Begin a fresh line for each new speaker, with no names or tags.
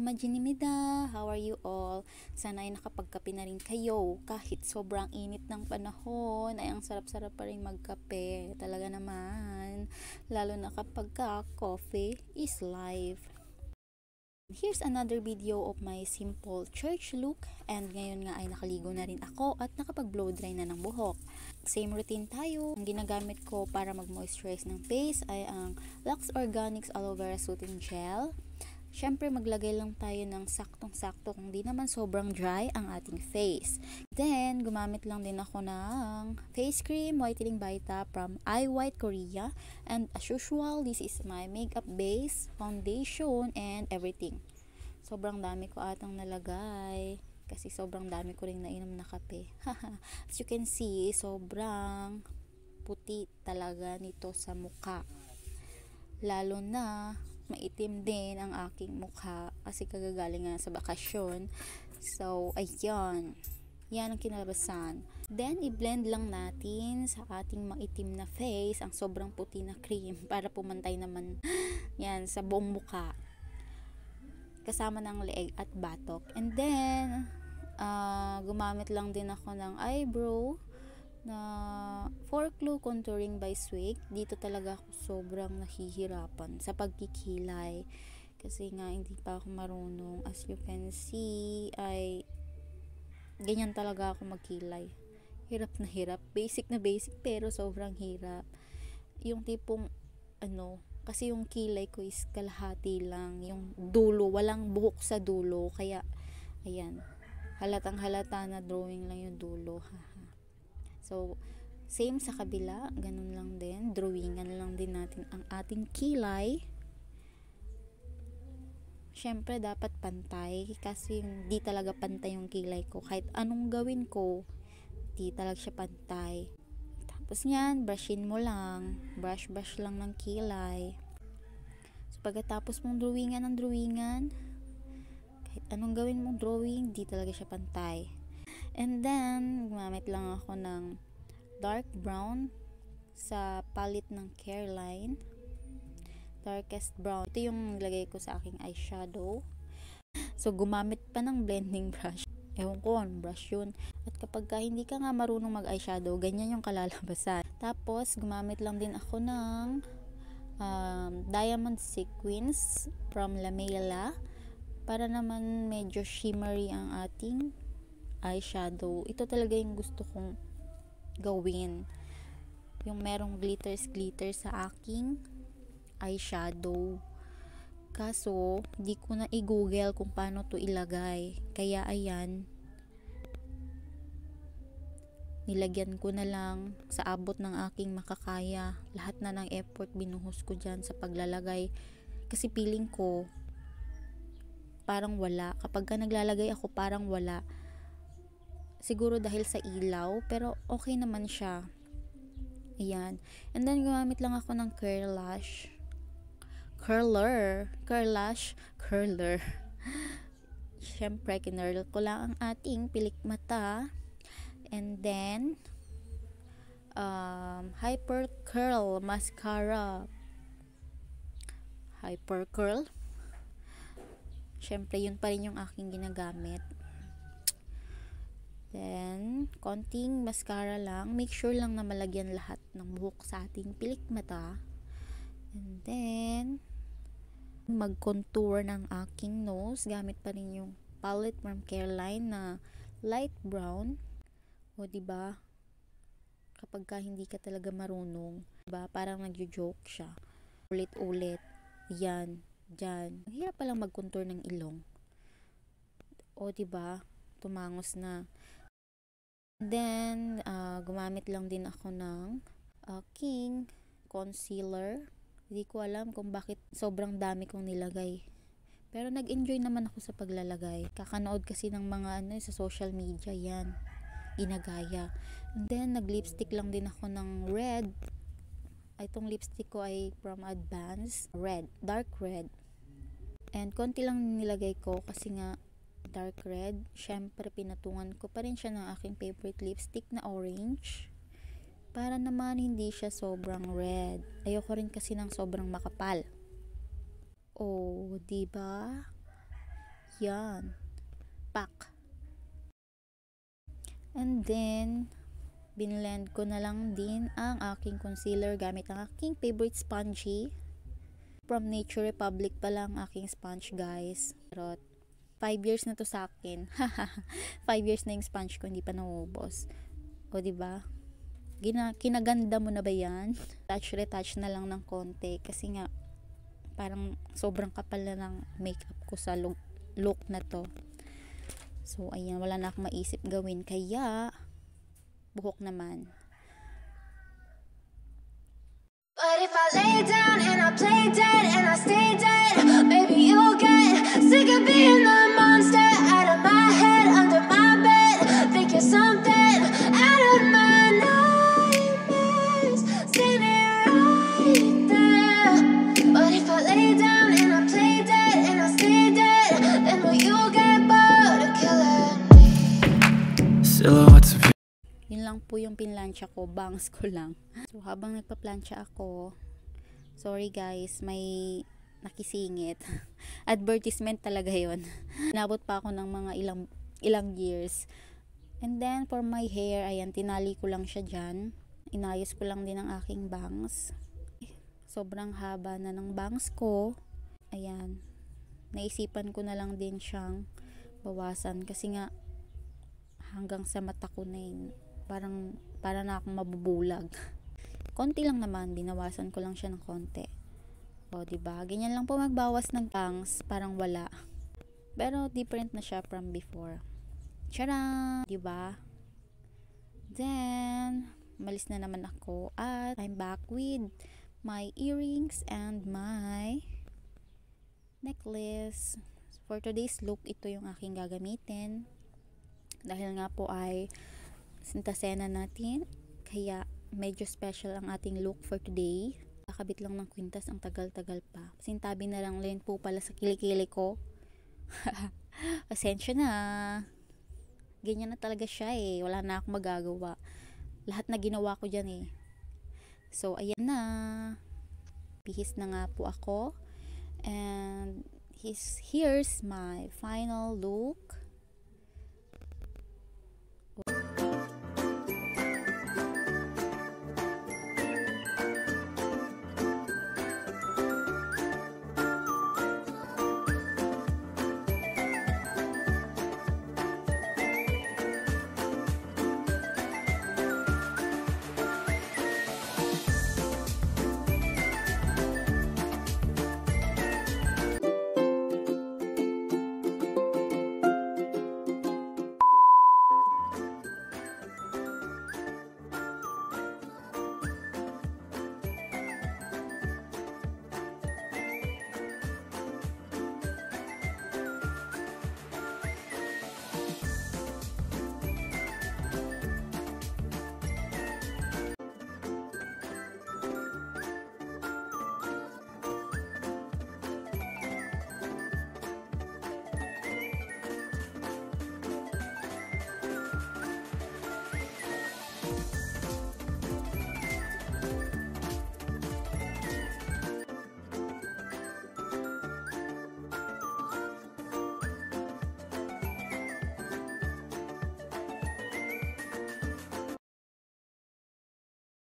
Majinimida! How are you all? Sana ay nakapagkape na rin kayo. Kahit sobrang init ng panahon, ay ang sarap-sarap pa rin magkape. Talaga naman. Lalo na kapag coffee is life. Here's another video of my simple church look, and ngayon nga ay nakaligo na rin ako at nakapag-blow dry na ng buhok. Same routine tayo. Ang ginagamit ko para mag-moisturize ng face ay ang Lux Organics Aloe Vera Soothing Gel. Syempre maglagay lang tayo ng saktong-sakto kung di naman sobrang dry ang ating face. Then, gumamit lang din ako ng face cream, Whitening Vita from I White Korea. And as usual, this is my makeup base, foundation, and everything. Sobrang dami ko atang nalagay kasi sobrang dami ko rin nainom na kape. As you can see, sobrang puti talaga nito sa mukha. Lalo na maitim din ang aking mukha kasi kagagaling nga sa bakasyon. So, ayan. Yan ang kinalabasan. Then, i-blend lang natin sa ating maitim na face ang sobrang puti na cream para pumantay naman yan sa buong mukha. Kasama ng leeg at batok. And then, gumamit lang din ako ng eyebrow na 4Clue Contouring by Swig. Dito talaga ako sobrang nahihirapan sa pagkikilay kasi nga hindi pa ako marunong. As you can see ay ganyan talaga ako magkilay. Hirap na hirap, basic na basic pero sobrang hirap. Yung tipong kasi yung kilay ko is kalahati lang, yung dulo, walang buhok sa dulo, kaya ayan, halatang halata na drawing lang yung dulo. So, same sa kabila, ganun lang din. Drawingan lang din natin ang ating kilay. Syempre, dapat pantay kasi hindi talaga pantay yung kilay ko. Kahit anong gawin ko, hindi talaga siya pantay. Tapos yan, brushin mo lang. Brush lang ng kilay. So, pagkatapos mong drawingan ng drawingan, kahit anong gawin mong drawing, hindi talaga siya pantay. And then, gumamit lang ako ng dark brown sa palette ng Careline. Darkest brown. Ito yung nilagay ko sa aking eyeshadow. So, gumamit pa ng blending brush. Ewan ko, brush yun. At kapag hindi ka nga marunong mag-eyeshadow, ganyan yung kalalabasan. Tapos, gumamit lang din ako ng Diamond Sequins from La Mela para naman medyo shimmery ang ating eyeshadow. Ito talaga yung gusto kong gawin, yung merong glitter sa aking eyeshadow. Kaso di ko na i-google kung paano to ilagay, kaya ayan, nilagyan ko na lang sa abot ng aking makakaya. Lahat na ng effort binuhos ko dyan sa paglalagay kasi feeling ko parang wala. Kapag ka naglalagay ako parang wala. Siguro dahil sa ilaw, pero okay naman siya. Ayan. And then, gumamit lang ako ng curler. Siyempre, kinurl ko lang ang ating pilik mata. And then, Hyper Curl Mascara. Hyper Curl. Siyempre, yun pa rin yung aking ginagamit. Then, konting mascara lang. Make sure lang na malagyan lahat ng buhok sa ating pilik mata. And then, mag-contour ng aking nose. Gamit pa rin yung palette from Careline na light brown. O, diba? Kapag hindi ka talaga marunong, diba? Parang nagjo-joke siya. Ulit-ulit. Yan. Dyan. Ang hirap palang mag-contour ng ilong. O, diba? Tumangos na. Then, gumamit lang din ako ng King concealer. Hindi ko alam kung bakit sobrang dami kong nilagay. Pero nag-enjoy naman ako sa paglalagay. Kakanood kasi ng mga sa social media yan. Ginagaya. And then, nag-lipstick lang din ako ng red. Itong lipstick ko ay from Advance. Red. Dark red. And konti lang nilagay ko kasi nga dark red. Syempre, pinatungan ko pa rin siya ng aking favorite lipstick na orange. Para naman hindi siya sobrang red. Ayoko rin kasi ng sobrang makapal. Oh, diba? Yan. Pak. And then, binlend ko na lang din ang aking concealer gamit ang aking favorite spongy. From Nature Republic pa lang aking sponge, guys. Pero 5 years na to sa akin. 5 years na yung sponge ko, hindi pa naubos. O, diba? Kinaganda mo na ba yan? Retouch na lang ng konti. Kasi nga, parang sobrang kapal na ng makeup ko sa look na to. So, ayan, wala na akong maisip gawin. Kaya, buhok naman.
But if I lay down and I play dead and I stay dead, maybe you'll get sick of being the monster out of my head, under my bed. Think you're something out of my nightmares, standing right there. But if I lay down and I play dead and I stay dead, then will you get bored of killing me?
Silhouettes of
Yun lang po yung pinlansya ko, bangs ko lang. So, habang nagpa-plancha ako, sorry guys, may nakisingit. Advertisement talaga yun. Inabot pa ako ng mga ilang years. And then, for my hair, ayan, tinali ko lang siya dyan. Inayos ko lang din ang aking bangs. Sobrang haba na ng bangs ko. Ayan, naisipan ko na lang din siyang bawasan kasi nga, hanggang sa mata ko na yun. Para na akong mabubulag. Konti lang naman, binawasan ko lang siya ng konti. O, diba? Ganyan lang po magbawas ng bangs, parang wala. Pero different na siya from before. Tcharam! Diba? Then, malis na naman ako at I'm back with my earrings and my necklace. For today's look, ito yung aking gagamitin. Dahil nga po ay Santa Cena natin, kaya medyo special ang ating look for today. Kakabit lang ng kwintas, ang tagal-tagal pa. Sintabi na lang po pala sa kilikili ko. Pasensya na. Ganyan na talaga siya eh. Wala na akong magagawa. Lahat na ginawa ko dyan eh. So, ayan na. Bihis na nga po ako. And here's my final look.